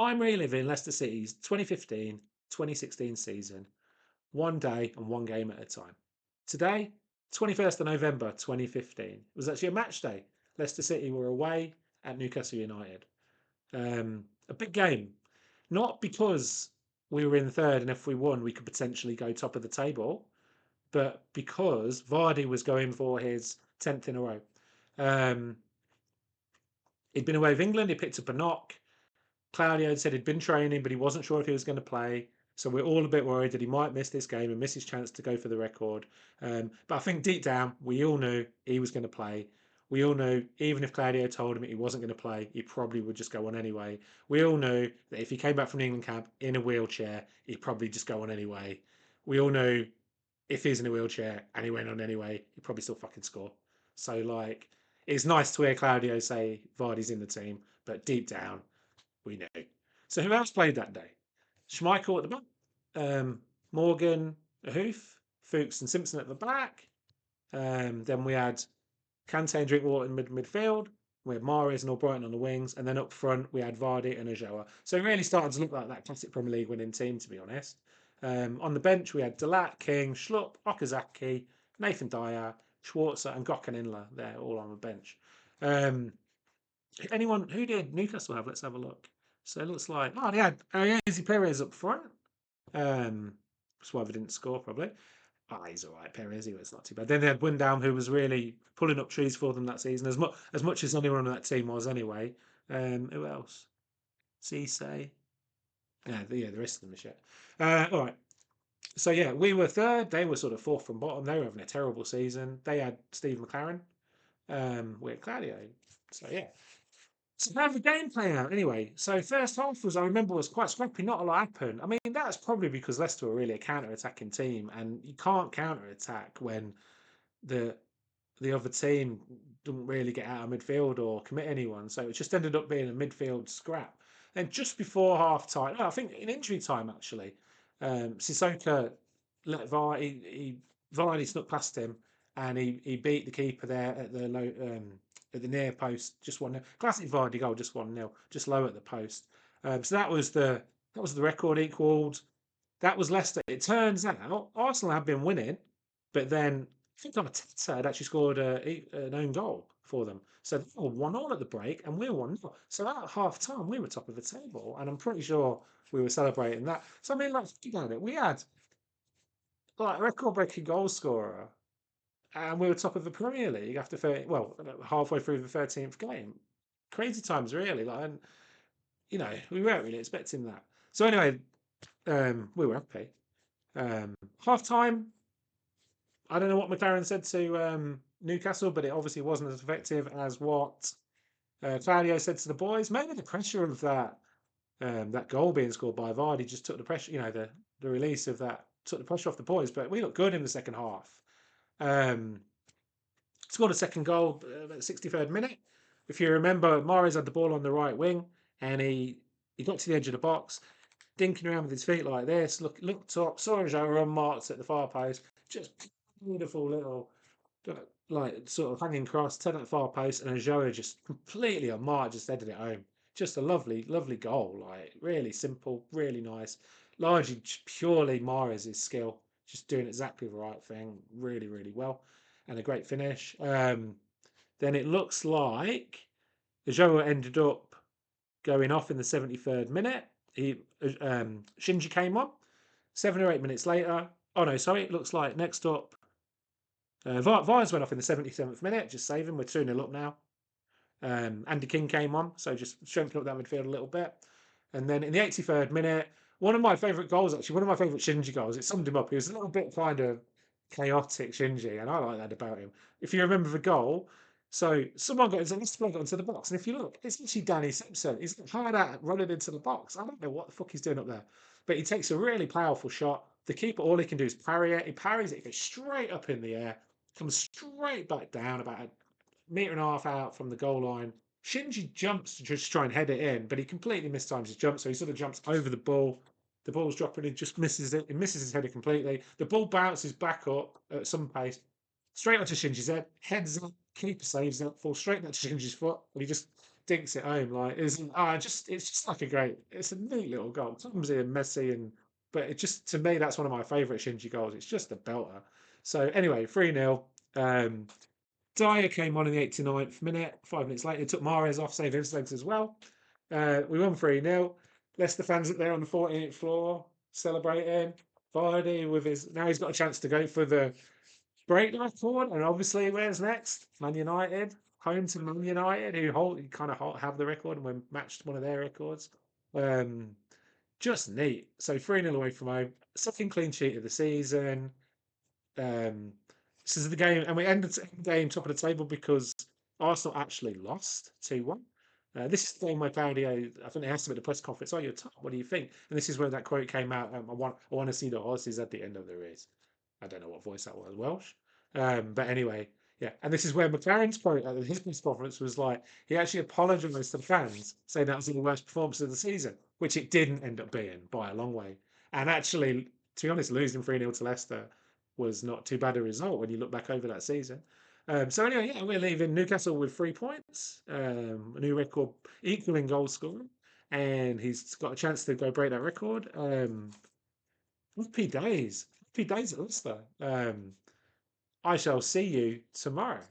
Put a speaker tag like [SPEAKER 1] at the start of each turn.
[SPEAKER 1] I'm reliving Leicester City's 2015-2016 season, one day and one game at a time. Today, 21st of November 2015, was actually a match day. Leicester City were away at Newcastle United. A big game, not because we were in third and if we won, we could potentially go top of the table, but because Vardy was going for his 10th in a row. He'd been away with England, he picked up a knock. Claudio had said he'd been training, but he wasn't sure if he was going to play. So we're all a bit worried that he might miss this game and miss his chance to go for the record. But I think deep down, we all knew he was going to play. We all knew, even if Claudio told him he wasn't going to play, he probably would just go on anyway. We all knew that if he came back from the England camp in a wheelchair, he'd probably just go on anyway. We all knew if he's in a wheelchair and he went on anyway, he'd probably still fucking score. So, like, it's nice to hear Claudio say Vardy's in the team, but deep down, we know. So who else played that day? Schmeichel at the back, Morgan, Hoof, Fuchs and Simpson at the back. Then we had Kante and Drinkwater in midfield. We had Mahrez and Albrighton on the wings. And then up front, we had Vardy and Ajoa. So it really started to look like that classic Premier League winning team, to be honest. On the bench, we had Delat, King, Schlupp, Okazaki, Nathan Dyer, Schwarzer and Gokhan there, all on the bench. Who did Newcastle have? Let's have a look. So it looks like, they had Ariasi Perez up front. That's why they didn't score, probably. He's all right, Perez. It's not too bad. Then they had Windham, who was really pulling up trees for them that season, as much as anyone on that team was anyway. Who else? Cisse. Yeah, the rest of them are shit. All right. So yeah, we were third. They were sort of fourth from bottom. They were having a terrible season. They had Steve McLaren. We had Claudio. So yeah. So how the game play out anyway? So first half I remember, was quite scrappy. Not a lot happened. I mean, that's probably because Leicester were really a counter-attacking team, and you can't counter-attack when the other team didn't really get out of midfield or commit anyone. So it just ended up being a midfield scrap. And just before half time, I think in injury time actually, Sissoko let Vardy snuck past him, and he beat the keeper there at the low at the near post, just 1-0. Classic Vardy goal, just 1-0, just low at the post. So that was the record equalled. That was Leicester. It turns out Arsenal had been winning, but then I think Arteta had actually scored an own goal for them. So they were 1-1 at the break, and we were 1-0. So at half time, we were top of the table, and I'm pretty sure we were celebrating that. So I mean, like, think about it. We had like a record-breaking goal scorer, and we were top of the Premier League after halfway through the 13th game. Crazy times, really. Like, and we weren't really expecting that. So anyway, we were happy. Half time, I don't know what McLaren said to Newcastle, but it obviously wasn't as effective as what Claudio said to the boys. Maybe the pressure of that goal being scored by Vardy just took the pressure. The release of that took the pressure off the boys. But we looked good in the second half. Scored a second goal at the 63rd minute. If you remember, Mahrez had the ball on the right wing, and he got to the edge of the box, dinking around with his feet like this, looked up, saw Ajoa unmarked at the far post, just beautiful little, like, sort of hanging cross, turn at the far post, and Ajoa just completely unmarked, just headed it home. Just a lovely, lovely goal, like, really simple, really nice, largely purely Mahrez's skill, just doing exactly the right thing, really, really well, and a great finish. Then it looks like Ajoa ended up going off in the 73rd minute. Shinji came on 7 or 8 minutes later. Oh no, sorry. It looks like next up, Vines went off in the 77th minute. Just saving. We're 2-0 up now. Andy King came on, so just strengthening up that midfield a little bit. And then in the 83rd minute, one of my favourite goals, actually, one of my favourite Shinji goals, it summed him up. He was a little bit kind of chaotic, Shinji, and I like that about him. If you remember the goal, so someone got into the box, and if you look, it's actually Danny Simpson. He's hard at running into the box. I don't know what the fuck he's doing up there, but he takes a really powerful shot. The keeper, all he can do is parry it. He parries it, it goes straight up in the air, comes straight back down about a metre and a half out from the goal line. Shinji jumps to just try and head it in, but he completely mistimes his jump, so he sort of jumps over the ball. The ball's dropping, he just misses it. He misses his header completely. The ball bounces back up at some pace, straight onto Shinji's head, heads up, keeper saves it, falls straight into Shinji's foot, and he just dinks it home. Like it's just like it's a neat little goal. Clumsy and messy, but it just to me that's one of my favourite Shinji goals. It's just a belter. So anyway, 3-0. Dyer came on in the 89th minute. 5 minutes later, took Mahrez off, saved his legs as well. We won 3-0. Leicester fans up there on the 14th floor celebrating. Vardy with his now he's got a chance to go for the break record, and obviously where's next? Man United, home to Man United, who kind of have the record and we matched one of their records. Um, just neat. So 3-0 away from home, second clean sheet of the season. Um, this is the game, and we ended the game top of the table because Arsenal actually lost 2-1. This is the game where Claudio, I think they asked him at the press conference, "Oh, you're top. What do you think?" And this is where that quote came out. I want to see the horses at the end of the race. I don't know what voice that was, Welsh. But anyway, yeah. And this is where McLaren's quote at his press conference was like, he actually apologised to the fans, saying that was the worst performance of the season, which it didn't end up being by a long way. And actually, to be honest, losing 3-0 to Leicester was not too bad a result when you look back over that season. So anyway, yeah, we're leaving Newcastle with 3 points, a new record equaling goal scoring, and he's got a chance to go break that record. Happy days at Leicester. I shall see you tomorrow.